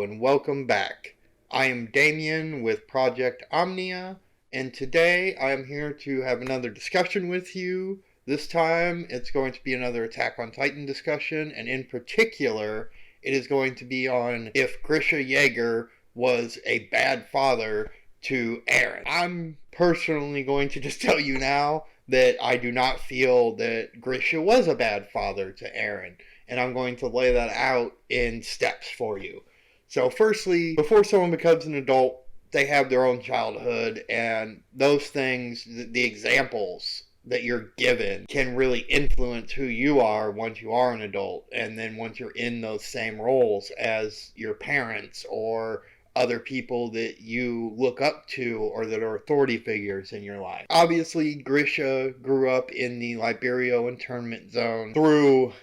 and welcome back. I am Damien with Project Omnia, and today I am here to have another discussion with you. This time it's going to be another Attack on Titan discussion, and in particular, it is going to be on if Grisha Yeager was a bad father to Eren. I'm personally going to just tell you now that I do not feel that Grisha was a bad father to Eren. And I'm going to lay that out in steps for you. So firstly, before someone becomes an adult, they have their own childhood, and those things, the examples that you're given, can really influence who you are once you are an adult, and then once you're in those same roles as your parents or other people that you look up to or that are authority figures in your life. Obviously, Grisha grew up in the Liberio internment zone through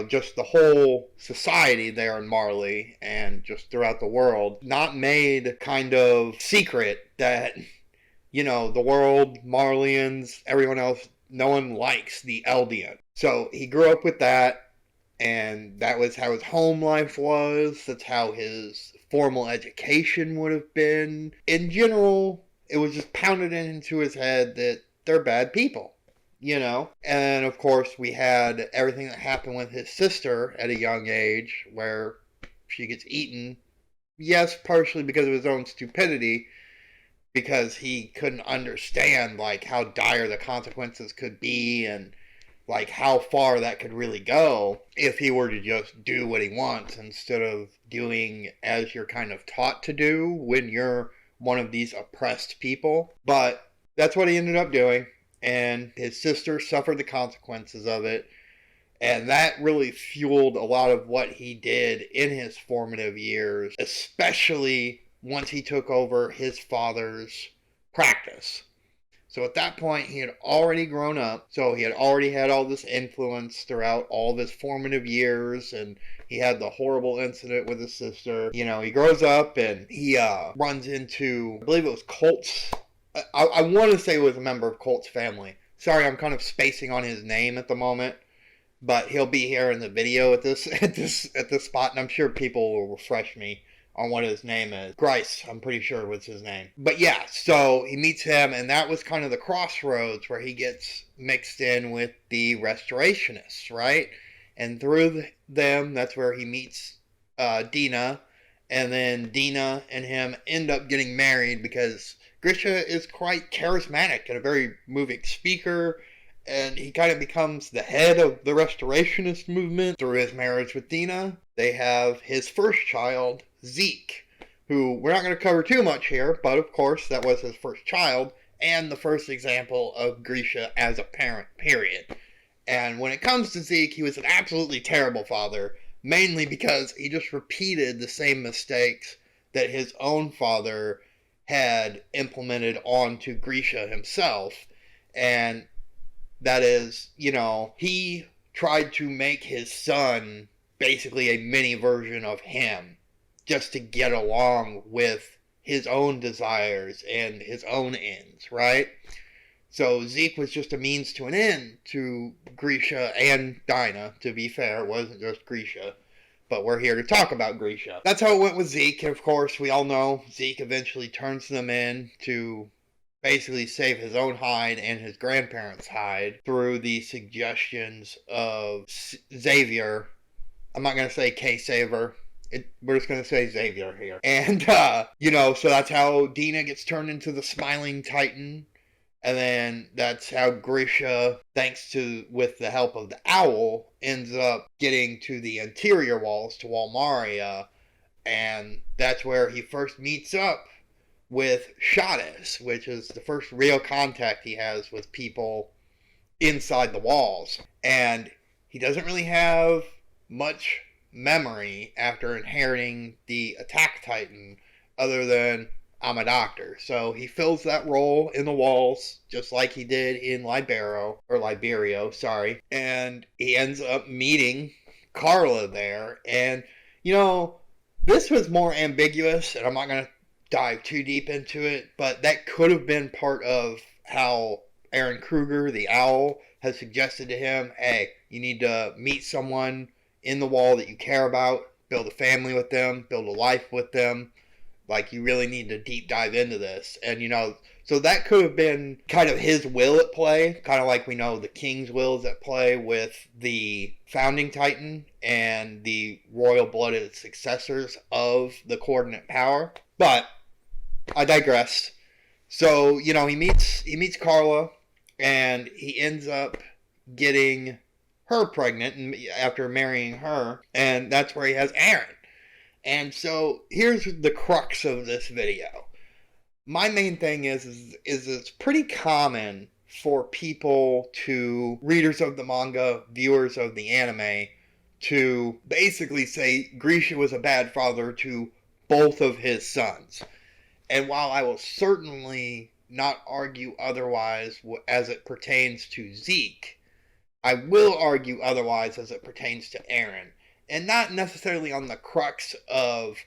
just the whole society there in Marley and just throughout the world, not made kind of secret that, the world, Marleyans, everyone else, no one likes the Eldian. So he grew up with that, and that was how his home life was. That's how his formal education would have been. In general, it was just pounded into his head that they're bad people. And of course we had everything that happened with his sister at a young age where she gets eaten. Yes, partially because of his own stupidity, because he couldn't understand how dire the consequences could be and how far that could really go if he were to just do what he wants instead of doing as you're kind of taught to do when you're one of these oppressed people. But that's what he ended up doing. And his sister suffered the consequences of it. And that really fueled a lot of what he did in his formative years, especially once he took over his father's practice. So at that point, he had already grown up. So he had already had all this influence throughout all of his formative years. And he had the horrible incident with his sister. He grows up and he runs into, I believe it was Colt's. I want to say he was a member of Colt's family. Sorry, I'm kind of spacing on his name at the moment, but he'll be here in the video at this spot, and I'm sure people will refresh me on what his name is. Grisha, I'm pretty sure was his name. But yeah, so he meets him, and that was kind of the crossroads where he gets mixed in with the Restorationists, right? And through them, that's where he meets Dina, and then Dina and him end up getting married because Grisha is quite charismatic and a very moving speaker, and he kind of becomes the head of the Restorationist movement through his marriage with Dina. They have his first child, Zeke, who we're not going to cover too much here, but of course that was his first child and the first example of Grisha as a parent, period. And when it comes to Zeke, he was an absolutely terrible father, mainly because he just repeated the same mistakes that his own father had implemented onto Grisha himself. And that is, he tried to make his son basically a mini version of him just to get along with his own desires and his own ends, right? So Zeke was just a means to an end to Grisha and Dinah, to be fair. It wasn't just Grisha. But we're here to talk about Grisha. That's how it went with Zeke. And of course, we all know Zeke eventually turns them in to basically save his own hide and his grandparents' hide through the suggestions of Xavier. I'm not going to say K-Saver. We're just going to say Xavier here. And, so that's how Dina gets turned into the Smiling Titan. And then that's how Grisha, with the help of the owl, ends up getting to the interior walls to Walmaria. And that's where he first meets up with Shadis, which is the first real contact he has with people inside the walls. And he doesn't really have much memory after inheriting the Attack Titan, other than I'm a doctor. So he fills that role in the walls, just like he did in Liberio, and he ends up meeting Carla there. And, this was more ambiguous, and I'm not going to dive too deep into it, but that could have been part of how Eren Kruger, the owl, has suggested to him, hey, you need to meet someone in the wall that you care about, build a family with them, build a life with them. Like, you really need to deep dive into this. And, so that could have been kind of his will at play, kind of like we know the king's will is at play with the founding titan and the royal-blooded successors of the coordinate power. But I digress. So, he meets Carla, and he ends up getting her pregnant after marrying her, and that's where he has Eren. And so here's the crux of this video. My main thing is it's pretty common for people readers of the manga, viewers of the anime, to basically say Grisha was a bad father to both of his sons. And while I will certainly not argue otherwise as it pertains to Zeke, I will argue otherwise as it pertains to Eren. And not necessarily on the crux of,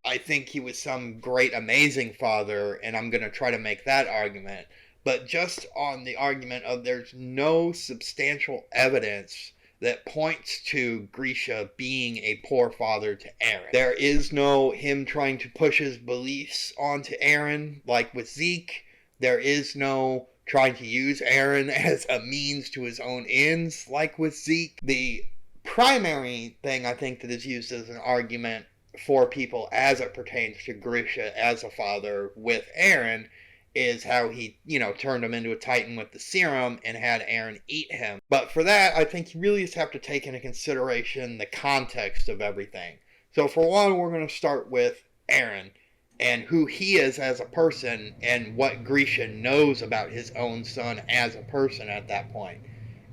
I think he was some great, amazing father, and I'm going to try to make that argument, but just on the argument of there's no substantial evidence that points to Grisha being a poor father to Eren. There is no him trying to push his beliefs onto Eren, like with Zeke. There is no trying to use Eren as a means to his own ends, like with Zeke. The primary thing I think that is used as an argument for people as it pertains to Grisha as a father with Eren is how he, turned him into a Titan with the serum and had Eren eat him. But for that, I think you really just have to take into consideration the context of everything. So for one, we're going to start with Eren and who he is as a person and what Grisha knows about his own son as a person at that point.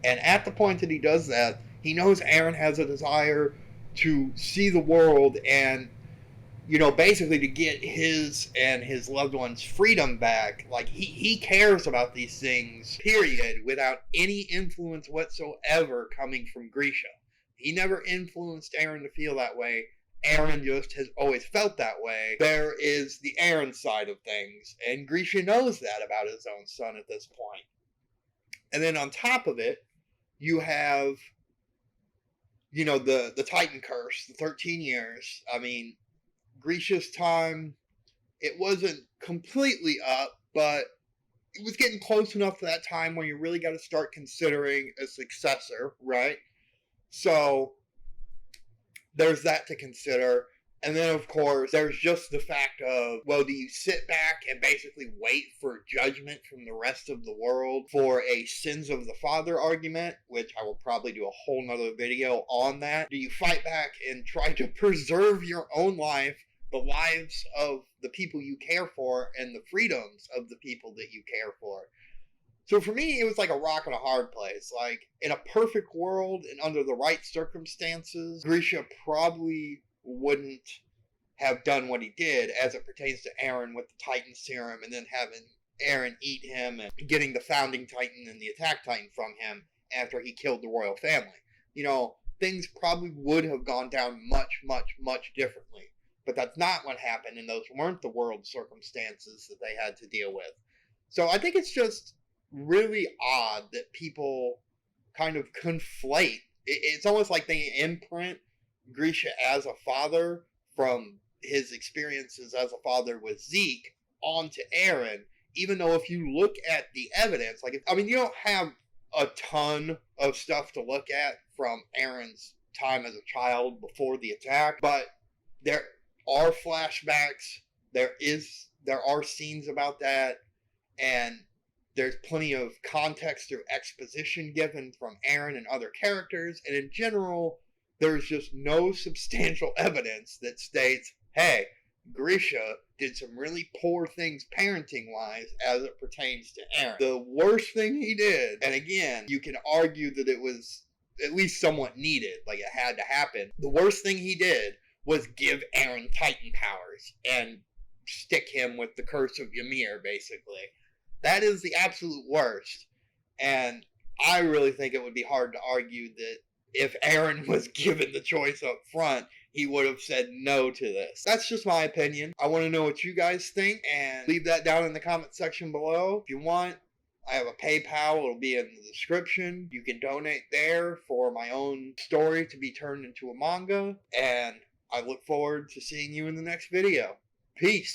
And at the point that he does that, he knows Eren has a desire to see the world and, basically to get his and his loved ones' freedom back. Like, he cares about these things, period, without any influence whatsoever coming from Grisha. He never influenced Eren to feel that way. Eren just has always felt that way. There is the Eren side of things, and Grisha knows that about his own son at this point. And then on top of it, you have, the Titan curse, the 13 years. I mean, Grisha's time, it wasn't completely up, but it was getting close enough to that time where you really got to start considering a successor, right? So there's that to consider. And then, of course, there's just the fact of, well, do you sit back and basically wait for judgment from the rest of the world for a sins of the father argument, which I will probably do a whole nother video on that? Do you fight back and try to preserve your own life, the lives of the people you care for, and the freedoms of the people that you care for? So for me, it was like a rock and a hard place. Like, in a perfect world and under the right circumstances, Grisha probably wouldn't have done what he did as it pertains to Eren with the Titan serum and then having Eren eat him and getting the founding Titan and the attack Titan from him after he killed the royal family. Things probably would have gone down much, much, much differently. But that's not what happened, and those weren't the world circumstances that they had to deal with. So I think it's just really odd that people kind of conflate. It's almost like they imprint Grisha as a father from his experiences as a father with Zeke onto Eren, even though if you look at the evidence, you don't have a ton of stuff to look at from Eren's time as a child before the attack, but there are flashbacks, there are scenes about that, and there's plenty of context or exposition given from Eren and other characters, and in general, there's just no substantial evidence that states, hey, Grisha did some really poor things parenting-wise as it pertains to Eren. The worst thing he did, and again, you can argue that it was at least somewhat needed, like it had to happen. The worst thing he did was give Eren Titan powers and stick him with the curse of Ymir, basically. That is the absolute worst. And I really think it would be hard to argue that if Eren was given the choice up front, he would have said no to this. That's just my opinion. I want to know what you guys think, and leave that down in the comment section below. If you want, I have a PayPal. It'll be in the description. You can donate there for my own story to be turned into a manga. And I look forward to seeing you in the next video. Peace.